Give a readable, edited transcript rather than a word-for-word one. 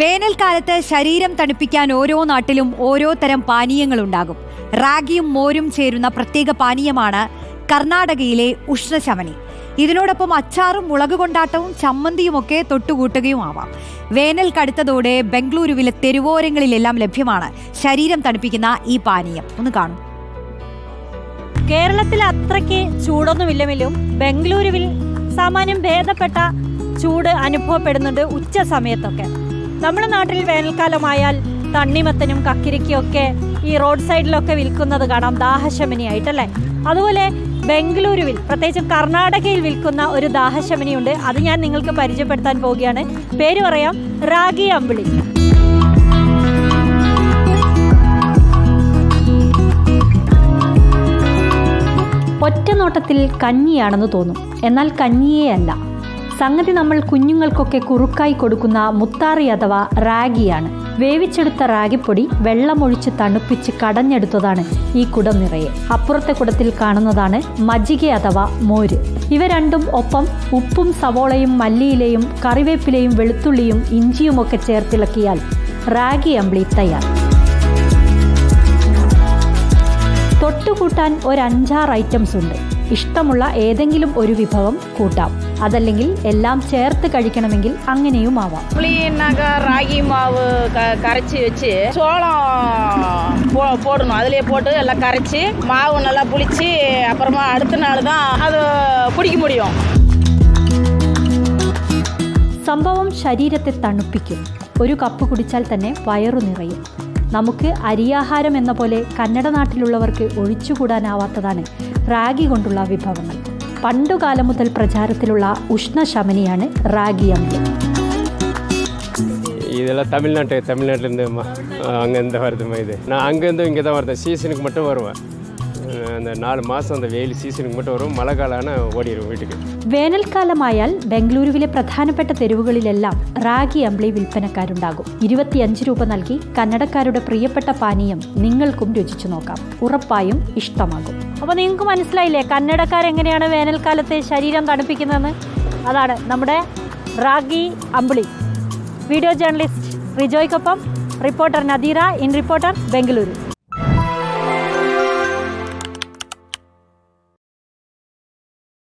വേനൽക്കാലത്ത് ശരീരം തണുപ്പിക്കാൻ ഓരോ നാട്ടിലും ഓരോ തരം പാനീയങ്ങളുണ്ടാകും. റാഗിയും മോരും ചേരുന്ന പ്രത്യേക പാനീയമാണ് കർണാടകയിലെ ഉഷ്ണശമനി. ഇതിനോടൊപ്പം അച്ചാറും മുളക് കൊണ്ടാട്ടവും ചമ്മന്തിയുമൊക്കെ തൊട്ടുകൂട്ടുകയുമാവാം. വേനൽ കടുത്തതോടെ ബംഗളൂരുവിലെ തെരുവോരങ്ങളിലെല്ലാം ലഭ്യമാണ് ശരീരം തണുപ്പിക്കുന്ന ഈ പാനീയം. ഒന്ന് കാണും. കേരളത്തിൽ അത്രയ്ക്ക് ചൂടൊന്നുമില്ലെങ്കിലും ബംഗളൂരുവിൽ സാമാന്യം ഭേദപ്പെട്ട ചൂട് അനുഭവപ്പെടുന്നുണ്ട് ഉച്ച സമയത്തൊക്കെ. നമ്മുടെ നാട്ടിൽ വേനൽക്കാലമായാൽ തണ്ണിമത്തനും കക്കിരിക്കൊക്കെ ഈ റോഡ് സൈഡിലൊക്കെ വിൽക്കുന്നത് കാണാം ദാഹശമനിയായിട്ടല്ലേ. അതുപോലെ ബംഗളൂരുവിൽ പ്രത്യേകിച്ചും കർണാടകയിൽ വിൽക്കുന്ന ഒരു ദാഹശമനിയുണ്ട്. അത് ഞാൻ നിങ്ങൾക്ക് പരിചയപ്പെടുത്താൻ പോവുകയാണ്. പേര് പറയാം, റാഗി അമ്പിളി. ഒറ്റ നോട്ടത്തിൽ കഞ്ഞിയാണെന്ന് തോന്നും, എന്നാൽ കഞ്ഞിയേ അല്ല. സംഗതി നമ്മൾ കുഞ്ഞുങ്ങൾക്കൊക്കെ കുറുക്കായി കൊടുക്കുന്ന മുത്താറി അഥവാ റാഗിയാണ്. വേവിച്ചെടുത്ത റാഗിപ്പൊടി വെള്ളമൊഴിച്ച് തണുപ്പിച്ച് കടഞ്ഞെടുത്തതാണ് ഈ കുടം നിറയെ. അപ്പുറത്തെ കുടത്തിൽ കാണുന്നതാണ് മജിക അഥവാ മോര്. ഇവ രണ്ടും ഒപ്പം ഉപ്പും സവോളയും മല്ലിയിലയും കറിവേപ്പിലയും വെളുത്തുള്ളിയും ഇഞ്ചിയുമൊക്കെ ചേർത്തിളക്കിയാൽ റാഗി അമ്പിളി തയ്യാർ. തൊട്ടുകൂട്ടാൻ ഒരു 5-6 ഐറ്റംസ് ഉണ്ട്. ഇഷ്ടമുള്ള ഏതെങ്കിലും ഒരു വിഭവം കൂട്ടാം. അതല്ലെങ്കിൽ എല്ലാം ചേർത്ത് കഴിക്കണമെങ്കിൽ അങ്ങനെയും ആവാം. ராகி மாவு கரைச்சி வச்சு சோளம் போடணும். அதிலே போட்டு எல்லாம் கரைச்சி மாவு நல்லா புளிச்சு அப்புறமா அடுத்த நாள் தான் அது குடிக்க முடியும். സംഭവം ശരീരത്തെ തണുപ്പിക്കും. ഒരു കപ്പ് കുടിച്ചാൽ തന്നെ വയറു നിറയും. നമുക്ക് അരിയാഹാരം എന്ന പോലെ കന്നഡ നാട്ടിലുള്ളവർക്ക് ഒഴിച്ചുകൂടാനാവാത്തതാണ് റാഗി കൊണ്ടുള്ള വിഭവങ്ങൾ. പണ്ടുകാലം മുതൽ പ്രചാരത്തിലുള്ള ഉഷ്ണശമനിയാണ് റാഗി അമ്പിളി. இதெல்லாம் தமிழ்நாட்டிலேருந்து அங்கேருந்து வருதுமா. இது நான் அங்கேருந்து இங்கே தான் வருது. சீசனுக்கு மட்டும் வருவேன். அந்த 4 മാസം அந்த വെയിൽ സീസണിക്ക് மட்டுം വരും. മഴക്കാലമാണ് ഓടിവരും വീട്ടിൽ. വേനൽക്കാലമായാൽ ബംഗളൂരുവിലെ പ്രധാനപ്പെട്ട തെരുവുകളിലെല്ലാം റാഗി അമ്പിളി വിൽപ്പനക്കാരുണ്ടാകും. 25 രൂപ നൽകി കന്നഡക്കാരുടെ പ്രിയപ്പെട്ട പാനീയം നിങ്ങൾക്കും രുചിച്ചു നോക്കാം. ഉറപ്പായും ഇഷ്ടമാകും. അപ്പോൾ നിങ്ങൾക്ക് മനസ്സിലായില്ലേ കന്നഡക്കാരെങ്ങനെയാണ് വേനൽക്കാലത്തെ ശരീരം തണുപ്പിക്കുന്നതെന്ന്? അതാണ് നമ്മുടെ റാഗി അമ്പിളി. വീഡിയോ ജേർണലിസ്റ്റ് റിജോയ്ക്കൊപ്പം reporter Nadeera, in reporter, Bengaluru.